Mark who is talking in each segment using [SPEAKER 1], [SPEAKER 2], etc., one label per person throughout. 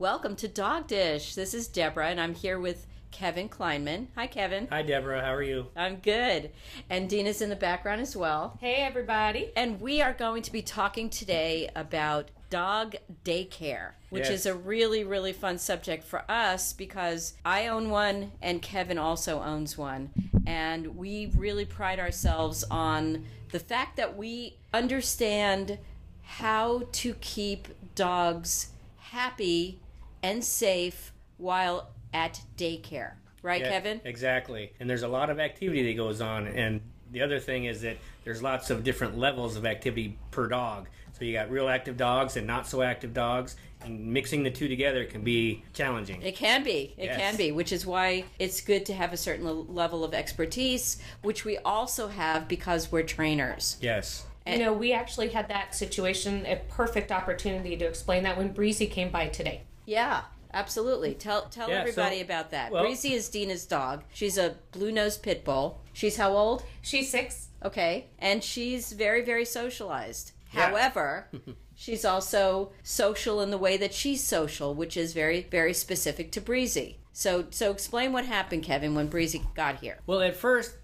[SPEAKER 1] Welcome to Dog Dish. This is Deborah, and I'm here with Kevin Kleinman. Hi, Kevin.
[SPEAKER 2] Hi, Deborah. How are you?
[SPEAKER 1] I'm good. And Dina's in the background as well.
[SPEAKER 3] Hey, everybody.
[SPEAKER 1] And we are going to be talking today about dog daycare, which is a really, really fun subject for us because I own one and Kevin also owns one. And we really pride ourselves on the fact that we understand how to keep dogs happy and safe while at daycare. Right,
[SPEAKER 2] Yeah,
[SPEAKER 1] Kevin?
[SPEAKER 2] Exactly. And there's a lot of activity that goes on. And the other thing is that there's lots of different levels of activity per dog. So you got real active dogs and not so active dogs, and mixing the two together can be challenging.
[SPEAKER 1] It can be. It can be, which is why it's good to have a certain level of expertise, which we also have because we're trainers.
[SPEAKER 2] Yes.
[SPEAKER 3] You know, we actually had that situation, a perfect opportunity to explain that when Breezy came by today.
[SPEAKER 1] Yeah, absolutely. Tell everybody about that.
[SPEAKER 2] well-
[SPEAKER 1] Breezy is Dina's dog. She's a blue-nosed pit bull. She's how old?
[SPEAKER 3] She's 6.
[SPEAKER 1] Okay. And she's very, very socialized.
[SPEAKER 2] Yeah.
[SPEAKER 1] However, she's also social in the way that she's social, which is very, very specific to Breezy. So explain what happened, Kevin, when Breezy got here.
[SPEAKER 2] Well, at first,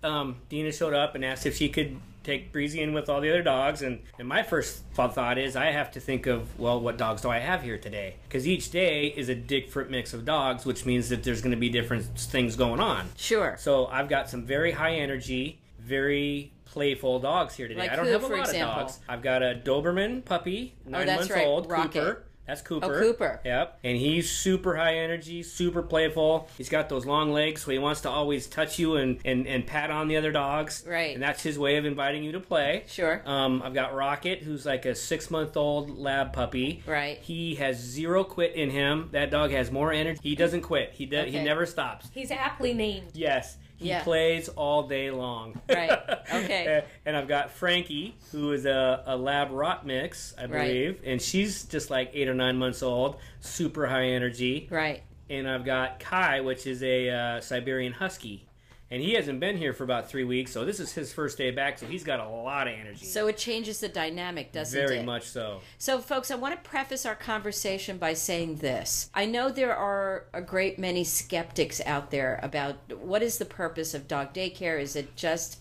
[SPEAKER 2] Dina showed up and asked if she could take Breezy in with all the other dogs. And my first thought is I have to think of, well, what dogs do I have here today? Because each day is a different mix of dogs, which means that there's going to be different things going on.
[SPEAKER 1] Sure.
[SPEAKER 2] So I've got some very high energy, very playful dogs here today.
[SPEAKER 1] Like
[SPEAKER 2] I don't
[SPEAKER 1] who,
[SPEAKER 2] have a
[SPEAKER 1] for
[SPEAKER 2] lot
[SPEAKER 1] example?
[SPEAKER 2] of dogs. I've got a Doberman puppy, 9
[SPEAKER 1] that's
[SPEAKER 2] months
[SPEAKER 1] right,
[SPEAKER 2] old,
[SPEAKER 1] Rocket.
[SPEAKER 2] Cooper. That's Cooper.
[SPEAKER 1] Oh, Cooper.
[SPEAKER 2] Yep. And he's super high energy, super playful. He's got those long legs, so he wants to always touch you and pat on the other dogs.
[SPEAKER 1] Right.
[SPEAKER 2] And that's his way of inviting you to play.
[SPEAKER 1] Sure.
[SPEAKER 2] I've got Rocket, who's like a 6-month-old lab puppy.
[SPEAKER 1] Right.
[SPEAKER 2] He has zero quit in him. That dog has more energy. He doesn't quit. He
[SPEAKER 1] Okay.
[SPEAKER 2] never stops.
[SPEAKER 3] He's aptly named.
[SPEAKER 2] Yes. He
[SPEAKER 1] Yeah.
[SPEAKER 2] plays all day long.
[SPEAKER 1] Right. Okay.
[SPEAKER 2] And I've got Frankie, who is a lab rot mix, I believe. And she's just like 8 or 9 months old, super high energy.
[SPEAKER 1] Right.
[SPEAKER 2] And I've got Kai, which is a Siberian Husky. And he hasn't been here for about 3 weeks, so this is his first day back, so he's got a lot of energy.
[SPEAKER 1] So it changes the dynamic, doesn't it?
[SPEAKER 2] Very much so.
[SPEAKER 1] So, folks, I want to preface our conversation by saying this. I know there are a great many skeptics out there about what is the purpose of dog daycare. Is it just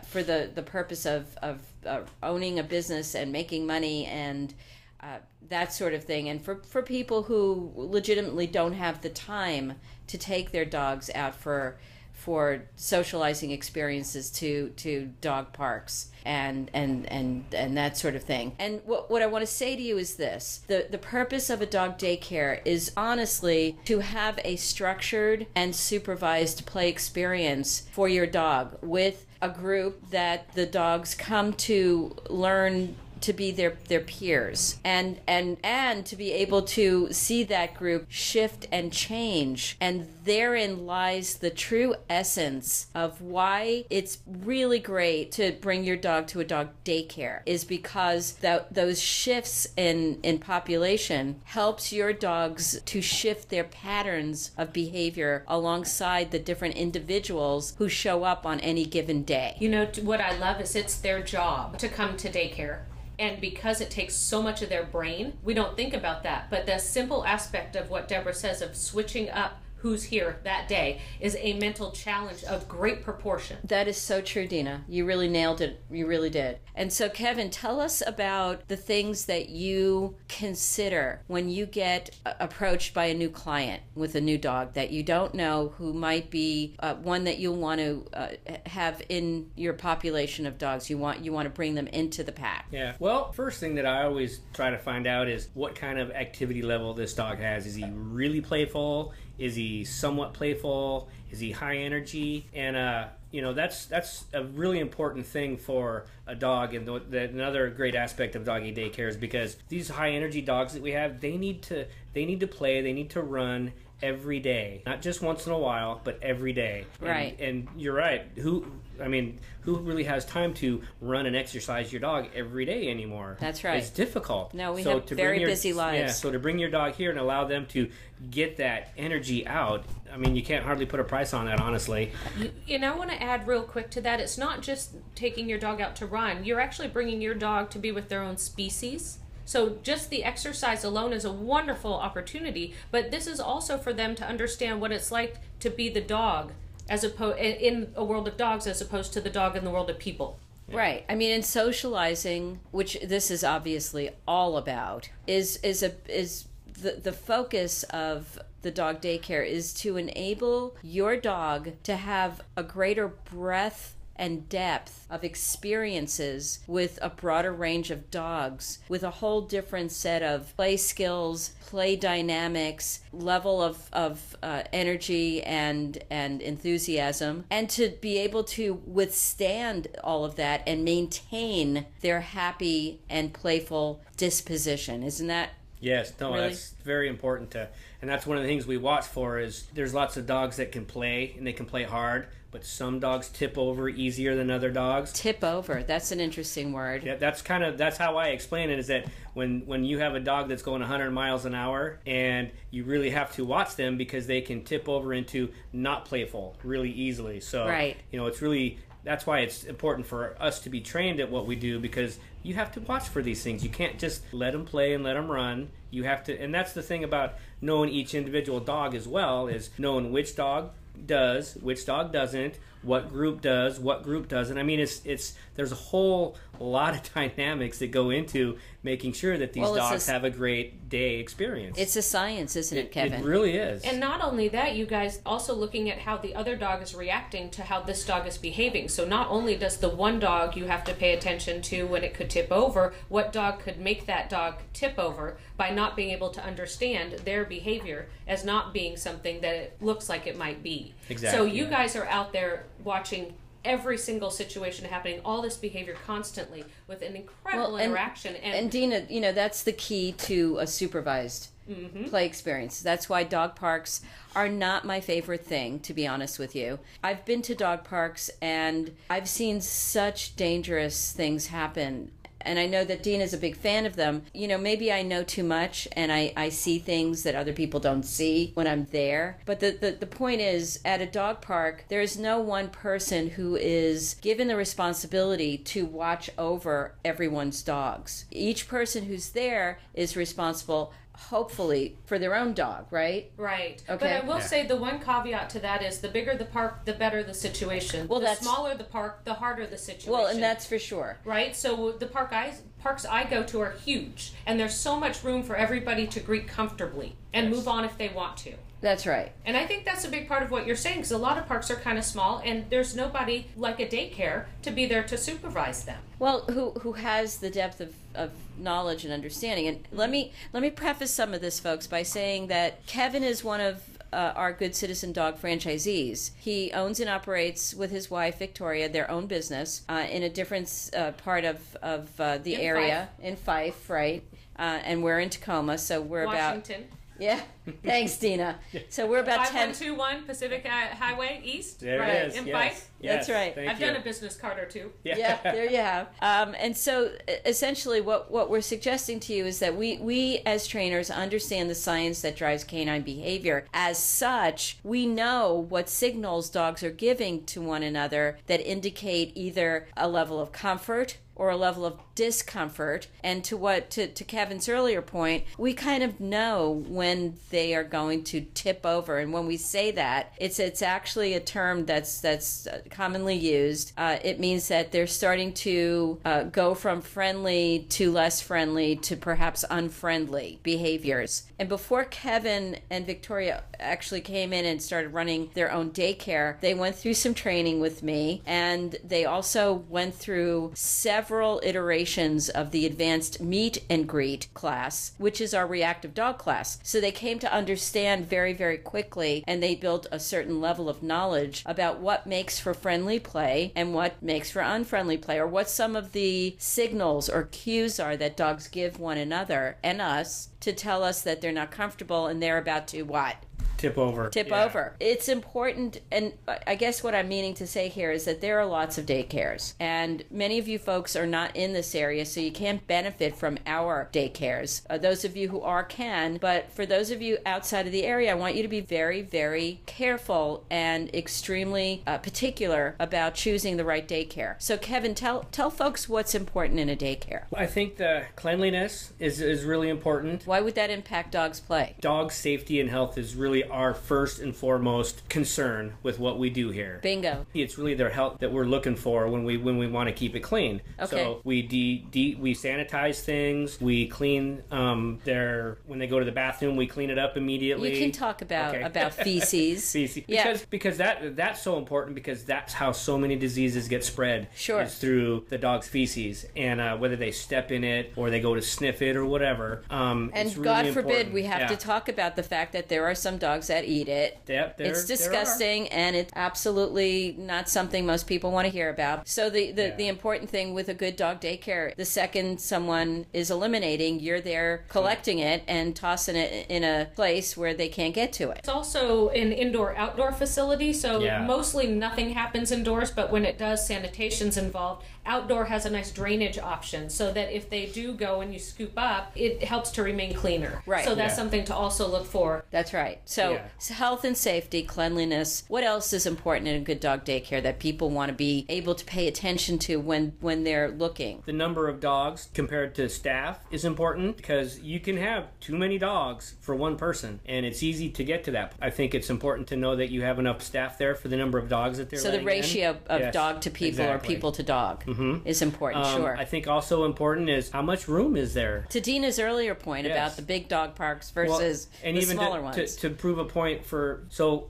[SPEAKER 1] for the purpose of owning a business and making money and that sort of thing? And for people who legitimately don't have the time to take their dogs out for socializing experiences to dog parks and that sort of thing. And what I want to say to you is this. The purpose of a dog daycare is honestly to have a structured and supervised play experience for your dog with a group that the dogs come to learn to be their peers and to be able to see that group shift and change. And therein lies the true essence of why it's really great to bring your dog to a dog daycare, is because those shifts in population helps your dogs to shift their patterns of behavior alongside the different individuals who show up on any given day.
[SPEAKER 3] You know, what I love is it's their job to come to daycare. And because it takes so much of their brain, we don't think about that. But the simple aspect of what Deborah says of switching up who's here that day is a mental challenge of great proportion.
[SPEAKER 1] That is so true, Dina. You really nailed it. You really did. And so, Kevin, tell us about the things that you consider when you get approached by a new client with a new dog that you don't know, who might be one that you'll want to have in your population of dogs. You want to bring them into the pack.
[SPEAKER 2] Yeah. Well, first thing that I always try to find out is what kind of activity level this dog has. Is he really playful? Is he somewhat playful? Is he high energy? And that's a really important thing for a dog. And another great aspect of doggy daycare is because these high energy dogs that we have, they need to play, they need to run every day, not just once in a while, but every day.
[SPEAKER 1] Right.
[SPEAKER 2] And you're right. Who really has time to run and exercise your dog every day anymore?
[SPEAKER 1] That's right.
[SPEAKER 2] It's difficult.
[SPEAKER 1] No, we have very busy lives.
[SPEAKER 2] Yeah, so to bring your dog here and allow them to get that energy out, I mean, you can't hardly put a price on that, honestly.
[SPEAKER 3] And I want to add real quick to that, it's not just taking your dog out to run. You're actually bringing your dog to be with their own species. So just the exercise alone is a wonderful opportunity, but this is also for them to understand what it's like to be the dog as opposed in a world of dogs as opposed to the dog in the world of people.
[SPEAKER 1] Right. I mean, in socializing, which this is obviously all about, is the focus of the dog daycare is to enable your dog to have a greater breadth and depth of experiences with a broader range of dogs, with a whole different set of play skills, play dynamics, level of energy and enthusiasm, and to be able to withstand all of that and maintain their happy and playful disposition. Isn't that?
[SPEAKER 2] Yes, no,
[SPEAKER 1] Really?
[SPEAKER 2] that's very important and that's one of the things we watch for is there's lots of dogs that can play and they can play hard, but some dogs tip over easier than other dogs.
[SPEAKER 1] Tip over. That's an interesting word.
[SPEAKER 2] Yeah, that's how I explain it is that when you have a dog that's going 100 miles an hour and you really have to watch them because they can tip over into not playful really easily. So,
[SPEAKER 1] right.
[SPEAKER 2] It's really that's why it's important for us to be trained at what we do because you have to watch for these things. You can't just let them play and let them run. You have to, and that's the thing about knowing each individual dog as well, is knowing which dog does, which dog doesn't, what group does, what group doesn't. I mean, it's there's a whole lot of dynamics that go into making sure that these dogs have a great day experience.
[SPEAKER 1] It's a science, isn't it, Kevin?
[SPEAKER 2] It really is.
[SPEAKER 3] And not only that, you guys also looking at how the other dog is reacting to how this dog is behaving. So not only does the one dog you have to pay attention to when it could tip over, what dog could make that dog tip over by not being able to understand their behavior as not being something that it looks like it might be.
[SPEAKER 2] Exactly.
[SPEAKER 3] So you guys are out there watching every single situation happening, all this behavior constantly with an incredible interaction.
[SPEAKER 1] And Dina, that's the key to a supervised play experience. That's why dog parks are not my favorite thing, to be honest with you. I've been to dog parks and I've seen such dangerous things happen. And I know that Dina's a big fan of them. Maybe I know too much and I see things that other people don't see when I'm there. But the point is, at a dog park, there is no one person who is given the responsibility to watch over everyone's dogs. Each person who's there is responsible, hopefully, for their own dog, right?
[SPEAKER 3] Right.
[SPEAKER 1] Okay.
[SPEAKER 3] But I will say the one caveat to that is the bigger the park, the better the situation.
[SPEAKER 1] Well,
[SPEAKER 3] the smaller the park, the harder the situation.
[SPEAKER 1] Well, and that's for sure.
[SPEAKER 3] Right? So the parks I go to are huge, and there's so much room for everybody to greet comfortably and move on if they want to.
[SPEAKER 1] That's right.
[SPEAKER 3] And I think that's a big part of what you're saying, because a lot of parks are kind of small, and there's nobody like a daycare to be there to supervise them.
[SPEAKER 1] Well, who has the depth of knowledge and understanding. And let me preface some of this, folks, by saying that Kevin is one of our Good Citizen Dog franchisees. He owns and operates with his wife, Victoria, their own business in a different part of the area. In Fife, right? And we're in Tacoma, so we're
[SPEAKER 3] Washington.
[SPEAKER 1] Yeah. Thanks, Dina. So we're about
[SPEAKER 3] 5121 Pacific Highway East.
[SPEAKER 2] There
[SPEAKER 3] right.
[SPEAKER 2] it is.
[SPEAKER 3] In
[SPEAKER 2] Yes.
[SPEAKER 3] Fife.
[SPEAKER 1] That's right.
[SPEAKER 3] I've done a business card or two.
[SPEAKER 1] Yeah, there you have. And so essentially what we're suggesting to you is that we as trainers understand the science that drives canine behavior. As such, we know what signals dogs are giving to one another that indicate either a level of comfort or a level of discomfort. And to Kevin's earlier point, we kind of know when they are going to tip over. And when we say that, it's actually a term that's commonly used. It means that they're starting to go from friendly to less friendly to perhaps unfriendly behaviors. And before Kevin and Victoria actually came in and started running their own daycare, they went through some training with me, and they also went through several iterations of the advanced meet and greet class, which is our reactive dog class. So they came to understand very, very quickly, and they built a certain level of knowledge about what makes for friendly play and what makes for unfriendly play, or what some of the signals or cues are that dogs give one another and us to tell us that they're not comfortable and they're about to what?
[SPEAKER 2] tip over.
[SPEAKER 1] Over. It's important, and I guess what I'm meaning to say here is that there are lots of daycares, and many of you folks are not in this area, so you can't benefit from our daycares. Those of you who are can, but for those of you outside of the area, I want you to be very, very careful and extremely particular about choosing the right daycare. So Kevin, tell folks what's important in a daycare.
[SPEAKER 2] I think the cleanliness is really important.
[SPEAKER 1] Why would that impact dogs' play?
[SPEAKER 2] Dog safety and health is really our first and foremost concern with what we do here.
[SPEAKER 1] Bingo.
[SPEAKER 2] It's really their health that we're looking for when we want to keep it clean.
[SPEAKER 1] Okay.
[SPEAKER 2] So we we sanitize things. We clean when they go to the bathroom, we clean it up immediately.
[SPEAKER 1] You can talk about feces.
[SPEAKER 2] Feces.
[SPEAKER 1] Yeah.
[SPEAKER 2] Because that's so important, because that's how so many diseases get spread.
[SPEAKER 1] Sure.
[SPEAKER 2] Is through the dog's feces, and whether they step in it or they go to sniff it or whatever.
[SPEAKER 1] And
[SPEAKER 2] it's really
[SPEAKER 1] God
[SPEAKER 2] important.
[SPEAKER 1] forbid we have to talk about the fact that there are some dogs that eat it.
[SPEAKER 2] Yep,
[SPEAKER 1] it's disgusting, and it's absolutely not something most people want to hear about. So the important thing with a good dog daycare, the second someone is eliminating, you're there collecting it and tossing it in a place where they can't get to it.
[SPEAKER 3] It's also an indoor-outdoor facility, so mostly nothing happens indoors, but when it does, sanitation's involved. Outdoor has a nice drainage option, so that if they do go and you scoop up, it helps to remain cleaner.
[SPEAKER 1] Right.
[SPEAKER 3] So that's something to also look for.
[SPEAKER 1] That's right. So health and safety, cleanliness. What else is important in a good dog daycare that people want to be able to pay attention to when they're looking?
[SPEAKER 2] The number of dogs compared to staff is important, because you can have too many dogs for one person, and it's easy to get to that. I think it's important to know that you have enough staff there for the number of dogs that they're
[SPEAKER 1] So the ratio of dog to people or people to dog is important, sure.
[SPEAKER 2] I think also important is how much room is there.
[SPEAKER 1] To Dina's earlier point about the big dog parks versus the smaller ones.
[SPEAKER 2] To prove a point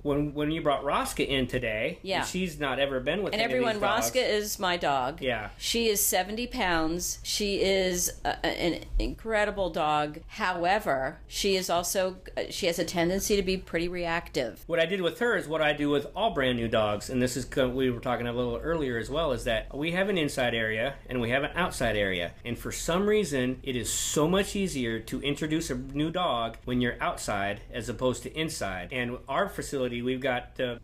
[SPEAKER 2] when you brought Rosca in today, she's not ever been with
[SPEAKER 1] and
[SPEAKER 2] any
[SPEAKER 1] everyone,
[SPEAKER 2] of these dogs.
[SPEAKER 1] Rosca is my dog.
[SPEAKER 2] Yeah.
[SPEAKER 1] She is 70 pounds. She is an incredible dog. However, she has a tendency to be pretty reactive.
[SPEAKER 2] What I did with her is what I do with all brand new dogs, and this is we were talking a little earlier as well, is that we have an inside area and we have an outside area, and for some reason it is so much easier to introduce a new dog when you're outside as opposed to inside. And our facility, we've got the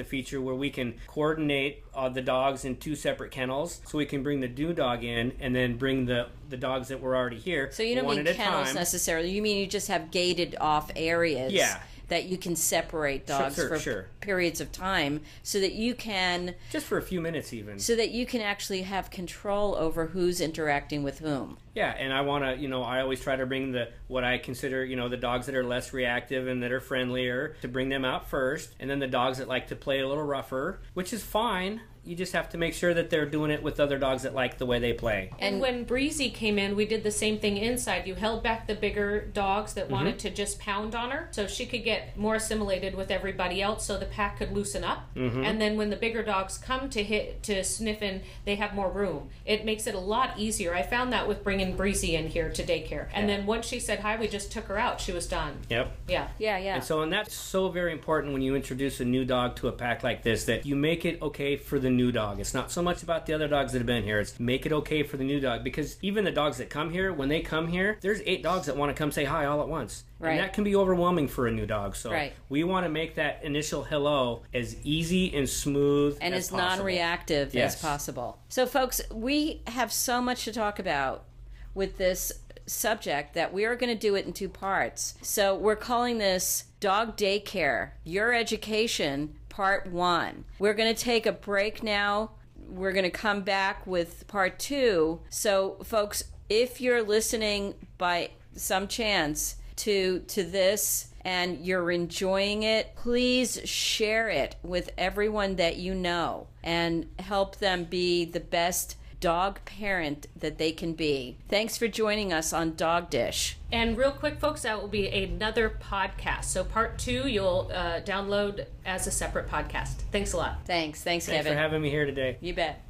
[SPEAKER 2] feature where we can coordinate the dogs in two separate kennels, so we can bring the new dog in and then bring the dogs that were already here.
[SPEAKER 1] So you don't mean kennels necessarily. You mean you just have gated off areas.
[SPEAKER 2] Yeah.
[SPEAKER 1] That you can separate dogs for periods of time, so that you can...
[SPEAKER 2] Just for a few minutes even.
[SPEAKER 1] So that you can actually have control over who's interacting with whom.
[SPEAKER 2] Yeah, and I want to, I always try to bring what I consider, the dogs that are less reactive and that are friendlier, to bring them out first, and then the dogs that like to play a little rougher, which is fine. You just have to make sure that they're doing it with other dogs that like the way they play.
[SPEAKER 3] And when Breezy came in, we did the same thing inside. You held back the bigger dogs that wanted to just pound on her, so she could get more assimilated with everybody else, so the pack could loosen up. And then when the bigger dogs come to sniff in, they have more room. It makes it a lot easier. I found that with bringing Breezy in here to daycare. And then once she said hi, we just took her out. She was done.
[SPEAKER 2] Yep.
[SPEAKER 3] Yeah.
[SPEAKER 2] And that's so very important when you introduce a new dog to a pack like this, that you make it okay for the new dog. It's not so much about the other dogs that have been here. It's make it okay for the new dog, because even the dogs that come here, when they come here, there's 8 dogs that want to come say hi all at once. Right. And that can be overwhelming for a new dog. So we want to make that initial hello as easy and smooth
[SPEAKER 1] and
[SPEAKER 2] as
[SPEAKER 1] as non-reactive as possible. So folks, we have so much to talk about with this subject that we are going to do it in 2 parts. So we're calling this Dog Daycare, Your Education, Part 1. We're going to take a break now. We're going to come back with Part 2. So folks, if you're listening by some chance to this and you're enjoying it, please share it with everyone that you know and help them be the best dog parent that they can be. Thanks for joining us on Dog Dish.
[SPEAKER 3] And real quick, folks, that will be another podcast. So part 2, you'll download as a separate podcast. Thanks a lot.
[SPEAKER 1] Thanks, Kevin.
[SPEAKER 2] Thanks for having me here today.
[SPEAKER 1] You bet.